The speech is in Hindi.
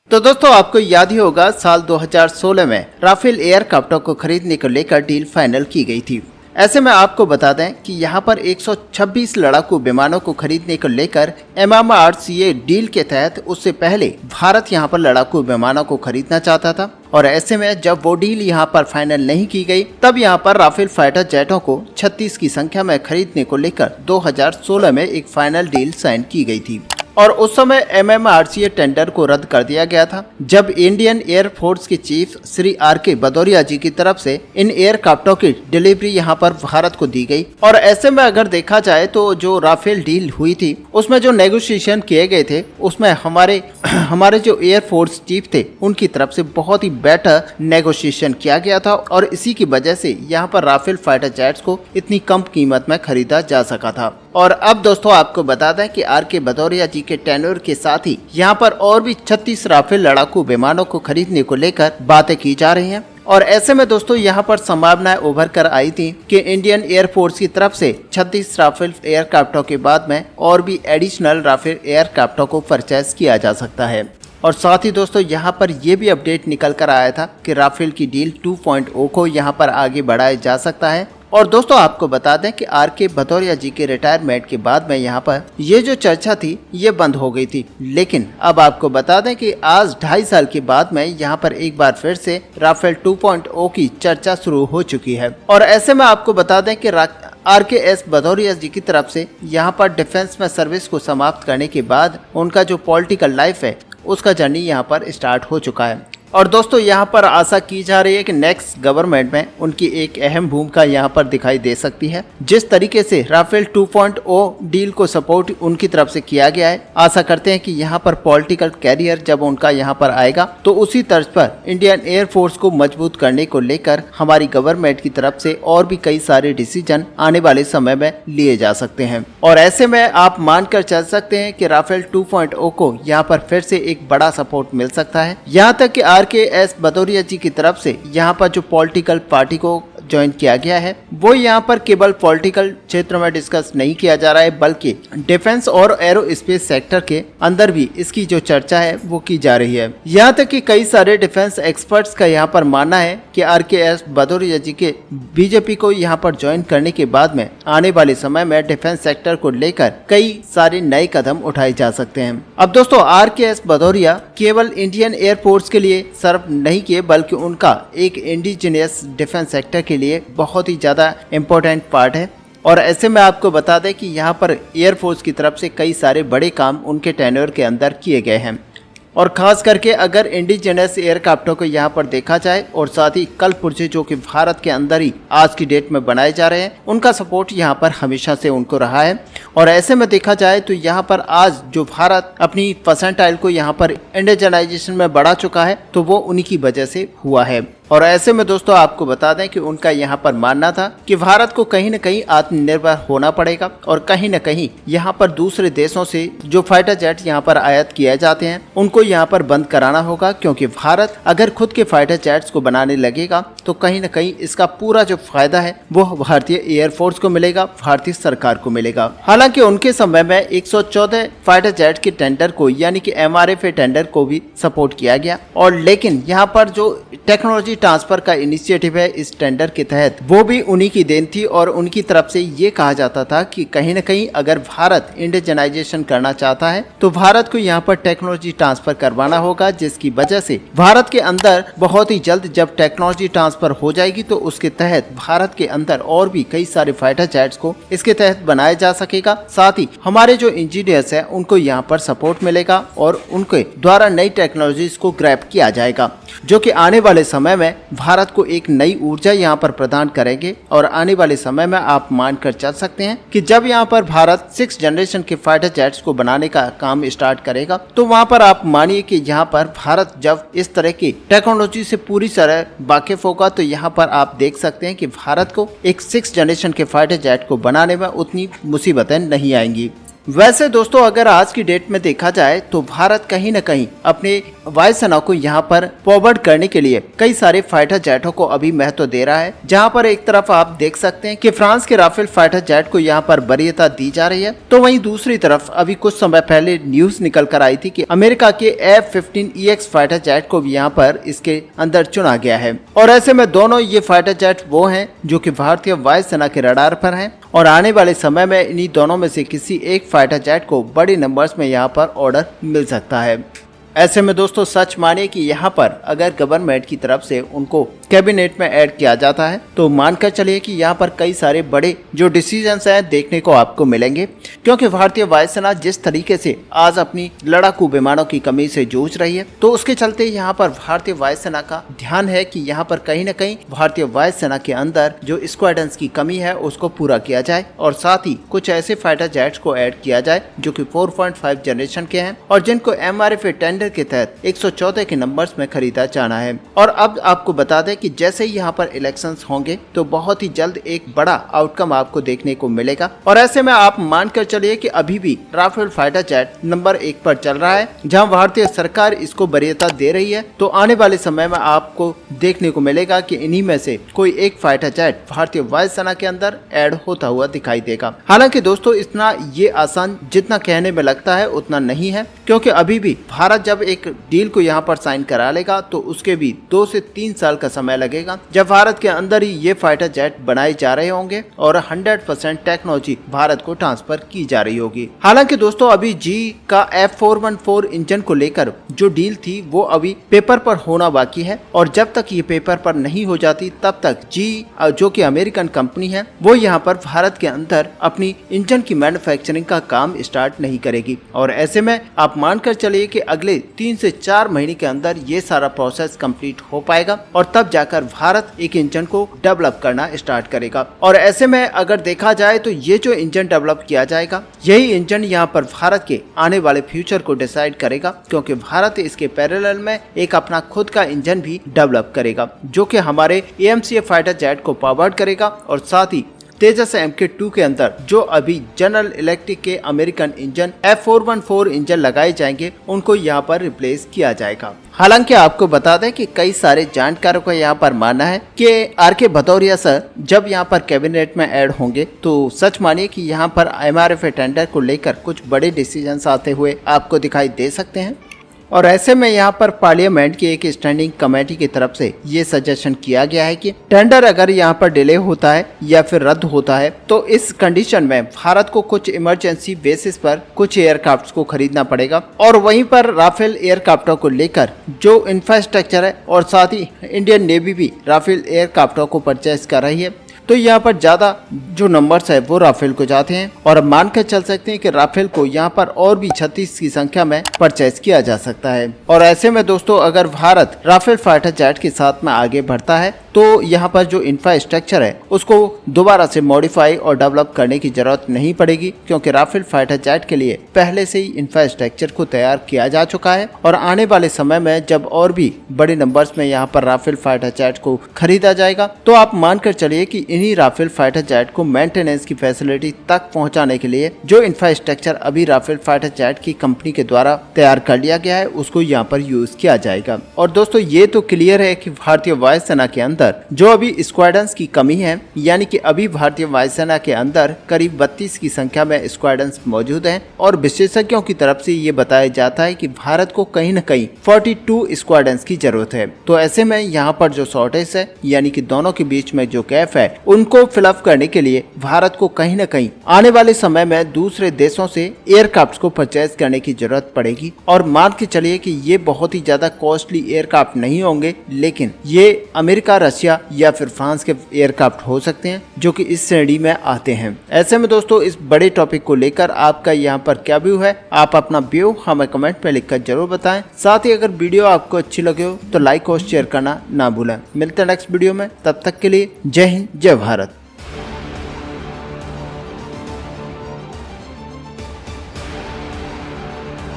तो दोस्तों आपको याद ही होगा साल 2016 में राफेल एयरक्राफ्टों को खरीदने को लेकर डील फाइनल की गई थी। ऐसे में आपको बता दें कि यहाँ पर 126 लड़ाकू विमानों को खरीदने को लेकर MMRCA डील के तहत उससे पहले भारत यहाँ पर लड़ाकू विमानों को खरीदना चाहता था। और ऐसे में जब वो डील यहाँ पर फाइनल नहीं की गई तब यहाँ पर राफेल फाइटर जेटों को 36 की संख्या में खरीदने को लेकर 2016 में एक फाइनल डील साइन की गई थी। और उस समय MMRCA टेंडर को रद्द कर दिया गया था जब इंडियन एयरफोर्स के चीफ श्री RK भदौरिया जी की तरफ से इन एयरक्राफ्टों की डिलीवरी यहां पर भारत को दी गई। और ऐसे में अगर देखा जाए तो जो राफेल डील हुई थी उसमें जो नेगोशिएशन किए गए थे उसमें हमारे जो एयरफोर्स चीफ थे उनकी तरफ से बहुत ही बेटर नेगोशिएशन किया गया था और इसी की वजह से यहाँ पर राफेल फाइटर जेट्स को इतनी कम कीमत में खरीदा जा सका था। और अब दोस्तों आपको बता दें कि RK भदौरिया जी के टेन्योर के साथ ही यहाँ पर और भी 36 राफेल लड़ाकू विमानों को खरीदने को लेकर बातें की जा रही हैं। और ऐसे में दोस्तों यहाँ पर संभावनाएं उभर कर आई थी कि इंडियन एयरफोर्स की तरफ से 36 राफेल एयरक्राफ्टों के बाद में और भी एडिशनल राफेल एयरक्राफ्टों को परचेज किया जा सकता है। और साथ ही दोस्तों यहाँ पर यह भी अपडेट निकल कर आया था कि राफेल की डील 2.0 को यहाँ पर आगे बढ़ाया जा सकता है। और दोस्तों आपको बता दें कि RK भदौरिया जी के रिटायरमेंट के बाद में यहाँ पर ये जो चर्चा थी ये बंद हो गई थी, लेकिन अब आपको बता दें कि आज 2.5 साल के बाद में यहाँ पर एक बार फिर से राफेल 2.0 की चर्चा शुरू हो चुकी है। और ऐसे में आपको बता दें कि RKS भदौरिया जी की तरफ से यहाँ पर डिफेंस में सर्विस को समाप्त करने के बाद उनका जो पॉलिटिकल लाइफ है उसका जर्नी यहाँ पर स्टार्ट हो चुका है। और दोस्तों यहाँ पर आशा की जा रही है कि नेक्स्ट गवर्नमेंट में उनकी एक अहम भूमिका यहाँ पर दिखाई दे सकती है। जिस तरीके से राफेल 2.0 डील को सपोर्ट उनकी तरफ से किया गया है, आशा करते हैं कि यहाँ पर पॉलिटिकल कैरियर जब उनका यहाँ पर आएगा तो उसी तर्ज पर इंडियन एयरफोर्स को मजबूत करने को लेकर हमारी गवर्नमेंट की तरफ से और भी कई सारे डिसीजन आने वाले समय में लिए जा सकते हैं। और ऐसे में आप मानकर चल सकते हैं कि राफेल 2.0 को यहाँ पर फिर से एक बड़ा सपोर्ट मिल सकता है। यहाँ तक कि RKS भदौरिया जी की तरफ से यहाँ पर जो पॉलिटिकल पार्टी को ज्वाइन किया गया है वो यहाँ पर केवल पॉलिटिकल क्षेत्र में डिस्कस नहीं किया जा रहा है बल्कि डिफेंस और एरोस्पेस सेक्टर के अंदर भी इसकी जो चर्चा है वो की जा रही है। यहाँ तक कि कई सारे डिफेंस एक्सपर्ट्स का यहाँ पर मानना है कि RKS भदौरिया जी के बीजेपी को यहाँ पर ज्वाइन करने के बाद में आने वाले समय में डिफेंस सेक्टर को लेकर कई सारे नए कदम उठाए जा सकते हैं। अब दोस्तों RKS भदौरिया केवल इंडियन एयरफोर्स के लिए सर्व नहीं किए बल्कि उनका एक इंडिजिनियस डिफेंस सेक्टर के लिए बहुत ही ज्यादा इम्पोर्टेंट पार्ट है। और ऐसे में आपको बता दें कि यहाँ पर एयरफोर्स की तरफ से कई सारे बड़े काम उनके टेन्योर के अंदर किए गए हैं। और खास करके अगर इंडिजिनस एयरक्राफ्टों को यहाँ पर देखा जाए और साथ ही कल पुर्जे जो कि भारत के अंदर ही आज की डेट में बनाए जा रहे हैं उनका सपोर्ट यहाँ पर हमेशा से उनको रहा है। और ऐसे में देखा जाए तो यहाँ पर आज जो भारत अपनी परसेंटाइल को यहाँ पर इंडिजनाइजेशन में बढ़ा चुका है तो वो उन्हीं की वजह से हुआ है। और ऐसे में दोस्तों आपको बता दें कि उनका यहाँ पर मानना था कि भारत को कहीं न कहीं आत्मनिर्भर होना पड़ेगा और कहीं न कहीं यहाँ पर दूसरे देशों से जो फाइटर जेट यहाँ पर आयात किए जाते हैं उनको यहाँ पर बंद कराना होगा, क्योंकि भारत अगर खुद के फाइटर जेट्स को बनाने लगेगा तो कहीं न कहीं इसका पूरा जो फायदा है वो भारतीय एयरफोर्स को मिलेगा, भारतीय सरकार को मिलेगा। हालांकि उनके समय में 114 फाइटर जेट के टेंडर को यानी कि MRFA टेंडर को भी सपोर्ट किया गया। और लेकिन यहाँ पर जो टेक्नोलॉजी ट्रांसफर का इनिशिएटिव है इस टेंडर के तहत वो भी उन्हीं की देन थी और उनकी तरफ से ये कहा जाता था कि कहीं न कहीं अगर भारत इंडिजनाइजेशन करना चाहता है तो भारत को यहाँ पर टेक्नोलॉजी ट्रांसफर करवाना होगा, जिसकी वजह से भारत के अंदर बहुत ही जल्द जब टेक्नोलॉजी ट्रांसफर हो जाएगी तो उसके तहत भारत के अंदर और भी कई सारे फाइटर जेट्स को इसके तहत बनाया जा सकेगा। साथ ही हमारे जो इंजीनियर्स हैं उनको यहाँ पर सपोर्ट मिलेगा और उनके द्वारा नई टेक्नोलॉजीज को ग्रैब किया जाएगा जो कि आने वाले समय में भारत को एक नई ऊर्जा यहाँ पर प्रदान करेंगे। और आने वाले समय में आप मानकर चल सकते हैं कि जब यहाँ पर भारत 6th जनरेशन के फाइटर जेट्स को बनाने का काम स्टार्ट करेगा तो वहाँ पर आप मानिए कि यहाँ पर भारत जब इस तरह की टेक्नोलॉजी से पूरी तरह वाकिफ होगा तो यहाँ पर आप देख सकते हैं कि भारत को एक 6th जनरेशन के फाइटर जेट को बनाने में उतनी मुसीबतें नहीं आएंगी। वैसे दोस्तों अगर आज की डेट में देखा जाए तो भारत कहीं न कहीं अपने वायुसेना को यहाँ पर फॉरवर्ड करने के लिए कई सारे फाइटर जेटों को अभी महत्व दे रहा है। जहाँ पर एक तरफ आप देख सकते हैं कि फ्रांस के राफेल फाइटर जेट को यहाँ पर वरीयता दी जा रही है, तो वहीं दूसरी तरफ अभी कुछ समय पहले न्यूज निकल कर आई थी कि अमेरिका के F-15EX फाइटर जेट को भी यहाँ पर इसके अंदर चुना गया है। और ऐसे में दोनों ये फाइटर जेट वो हैं जो कि भारतीय वायुसेना के रडार पर हैं और आने वाले समय में इन्हीं दोनों में से किसी एक फाइटर जेट को बड़े नंबर्स में यहाँ पर ऑर्डर मिल सकता है। ऐसे में दोस्तों सच मानिए कि यहाँ पर अगर गवर्नमेंट की तरफ से उनको कैबिनेट में ऐड किया जाता है तो मानकर चलिए कि यहाँ पर कई सारे बड़े जो डिसीजंस हैं देखने को आपको मिलेंगे, क्योंकि भारतीय वायुसेना जिस तरीके से आज अपनी लड़ाकू विमानों की कमी से जूझ रही है, तो उसके चलते यहाँ पर भारतीय वायुसेना का ध्यान है कि यहाँ पर कहीं न कहीं भारतीय वायुसेना के अंदर जो स्क्वाड्रंस की कमी है उसको पूरा किया जाए और साथ ही कुछ ऐसे फाइटर जेट्स को ऐड किया जाए जो कि 4.5 जनरेशन के हैं और जिनको MRFA टेंडर के तहत 114 के नंबर्स में खरीदा जाना है। और अब आपको बता दें कि जैसे ही यहाँ पर इलेक्शंस होंगे तो बहुत ही जल्द एक बड़ा आउटकम आपको देखने को मिलेगा। और ऐसे में आप मानकर चलिए कि अभी भी राफेल फाइटर जेट नंबर 1 पर चल रहा है, जहाँ भारतीय सरकार इसको वरीयता दे रही है। तो आने वाले समय में आपको देखने को मिलेगा कि इन्हीं में से कोई एक फाइटर जेट भारतीय वायुसेना के अंदर ऐड होता हुआ दिखाई देगा। हालांकि दोस्तों इतना ये आसान जितना कहने में लगता है उतना नहीं है, क्योंकि अभी भी भारत जब एक डील को यहाँ पर साइन करा लेगा तो उसके भी 2 से 3 साल का समय लगेगा, जब भारत के अंदर ही ये फाइटर जेट बनाए जा रहे होंगे और 100% टेक्नोलॉजी भारत को ट्रांसफर की जा रही होगी। हालांकि दोस्तों अभी जी का F414 इंजन को लेकर जो डील थी वो अभी पेपर पर होना बाकी है और जब तक ये पेपर पर नहीं हो जाती तब तक जी जो कि अमेरिकन कंपनी है वो यहाँ पर भारत के अंदर अपनी इंजन की मैन्युफैक्चरिंग का काम स्टार्ट नहीं करेगी। और ऐसे में आप मानकर चलिए कि अगले 3 से 4 महीने के अंदर ये सारा प्रोसेस कंप्लीट हो पाएगा और तब जाकर भारत एक इंजन को डेवलप करना स्टार्ट करेगा। और ऐसे में अगर देखा जाए तो ये जो इंजन डेवलप किया जाएगा यही इंजन यहाँ पर भारत के आने वाले फ्यूचर को डिसाइड करेगा, क्योंकि भारत इसके पैरेलल में एक अपना खुद का इंजन भी डेवलप करेगा जो कि हमारे AMCA फाइटर जेट को पावर्ड करेगा और साथ ही तेजस MK2 के अंदर जो अभी जनरल इलेक्ट्रिक के अमेरिकन इंजन F414 इंजन लगाए जाएंगे उनको यहाँ पर रिप्लेस किया जाएगा। हालांकि आपको बता दें कि कई सारे जानकारों का यहाँ पर मानना है कि RK भदौरिया सर जब यहाँ पर कैबिनेट में ऐड होंगे तो सच मानिए कि यहाँ पर MRFA टेंडर को लेकर कुछ बड़े डिसीजंस आते हुए आपको दिखाई दे सकते हैं। और ऐसे में यहाँ पर पार्लियामेंट की एक स्टैंडिंग कमेटी की तरफ से ये सजेशन किया गया है कि टेंडर अगर यहाँ पर डिले होता है या फिर रद्द होता है तो इस कंडीशन में भारत को कुछ इमरजेंसी बेसिस पर कुछ एयरक्राफ्ट को खरीदना पड़ेगा और वहीं पर राफेल एयरक्राफ्टों को लेकर जो इंफ्रास्ट्रक्चर है और साथ ही इंडियन नेवी भी राफेल एयरक्राफ्टों को परचेज कर रही है, तो यहाँ पर ज्यादा जो नंबर्स है वो राफेल को जाते हैं और मानकर चल सकते हैं कि राफेल को यहाँ पर और भी 36 की संख्या में परचेज किया जा सकता है। और ऐसे में दोस्तों अगर भारत राफेल फाइटर जेट के साथ में आगे बढ़ता है तो यहाँ पर जो इंफ्रास्ट्रक्चर है उसको दोबारा से मॉडिफाई और डेवलप करने की जरूरत नहीं पड़ेगी, क्योंकि राफेल फाइटर जेट के लिए पहले से ही इंफ्रास्ट्रक्चर को तैयार किया जा चुका है। और आने वाले समय में जब और भी बड़े नंबर्स में यहाँ पर राफेल फाइटर जेट को खरीदा जाएगा तो आप मानकर चलिए कि इन्हीं राफेल फाइटर जेट को मेंटेनेंस की फैसिलिटी तक पहुंचाने के लिए जो इंफ्रास्ट्रक्चर अभी राफेल फाइटर जेट की कंपनी के द्वारा तैयार कर लिया गया है उसको यहाँ पर यूज किया जाएगा। और दोस्तों ये तो क्लियर है कि भारतीय वायुसेना के अंदर जो अभी स्क्वाड्रंस की कमी है, यानी कि अभी भारतीय वायुसेना के अंदर करीब 32 की संख्या में स्क्वाड्रंस मौजूद हैं और विशेषज्ञों की तरफ से ये बताया जाता है कि भारत को कहीं न कहीं 42 स्क्वाड्रंस की जरूरत है। तो ऐसे में यहाँ पर जो शॉर्टेज है यानी कि दोनों के बीच में जो गैप है उनको फिलअप करने के लिए भारत को कहीं न कहीं आने वाले समय में दूसरे देशों से एयरक्राफ्ट को परचेज करने की जरूरत पड़ेगी। और मान के चलिए कि ये बहुत ही ज्यादा कॉस्टली एयरक्राफ्ट नहीं होंगे, लेकिन ये अमेरिका, रशिया या फिर फ्रांस के एयरक्राफ्ट हो सकते हैं जो कि इस श्रेणी में आते हैं। ऐसे में दोस्तों इस बड़े टॉपिक को लेकर आपका यहाँ पर क्या व्यू है, आप अपना व्यू हमें कमेंट में लिखकर जरूर बताएं। साथ ही अगर वीडियो आपको अच्छी लगे हो तो लाइक और शेयर करना ना भूलें। मिलते हैं नेक्स्ट वीडियो में, तब तक के लिए जय हिंद, जय भारत।